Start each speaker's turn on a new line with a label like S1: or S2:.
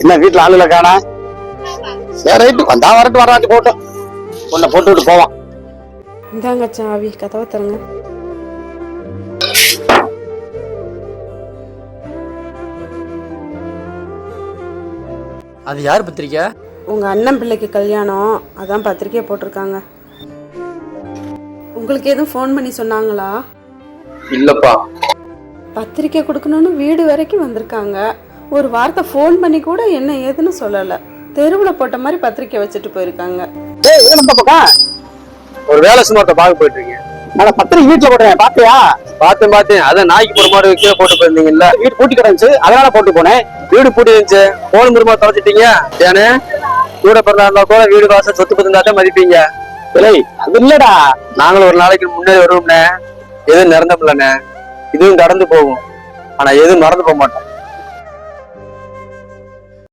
S1: என்ன வீட்டுல ஆளுல காணா? சரி ரைட்டு, வந்தா வரட்டு வராட்டு போட்டோம். உன்னை போட்டு விட்டு போவான்.
S2: இந்தாங்க சாவி, கதவை தரங்க.
S3: அது யார் பத்திரிக்கை?
S2: உங்க அண்ணன் பிள்ளைக்கு கல்யாணம், அதான் பத்திரிக்கை போட்டிருக்காங்க. உங்களுக்கு எதுவும் ஃபோன் பண்ணி சொன்னாங்களா?
S1: இல்லப்பா.
S2: பத்திரிக்கை கொடுக்கணும்னு வீடு வரைக்கும் வந்திருக்காங்க. ஒரு வார்த்தை ஃபோன் பண்ணி கூட என்ன ஏதுன்னு சொல்லல. தெருவில் போட்ட மாதிரி பத்திரிக்கை வச்சுட்டு போயிருக்காங்க.
S1: ஒரு வேலை சும்மாத்த பார்க்க போயிட்டு இருக்கீங்க. நான் பத்திரிக்கை வீட்டுல போட்டேன், பாத்தியா? பார்த்தேன். அதான் நாய்க்கு போற மாதிரி கீழே போட்டு போயிருந்தீங்கல்ல. வீடு பூட்டி கிடந்துச்சு, அதனால போட்டு போனேன். வீடு பூட்டி இருந்துச்சு, போன் முருமா தொலைச்சிட்டீங்க. ஏன்னு கூட பிறந்தா கூட வீடு வாசல் சொத்து பத்திருந்தாதான் மதிப்பீங்க. இல்லை அது இல்லடா, நாங்களும் ஒரு நாளைக்கு முன்னாடி வருவோம்னே. எதுவும் நிறந்தமில்லண்ணே, இதுவும் கடந்து போகும். ஆனா எதுவும் மறந்து போக மாட்டோம்.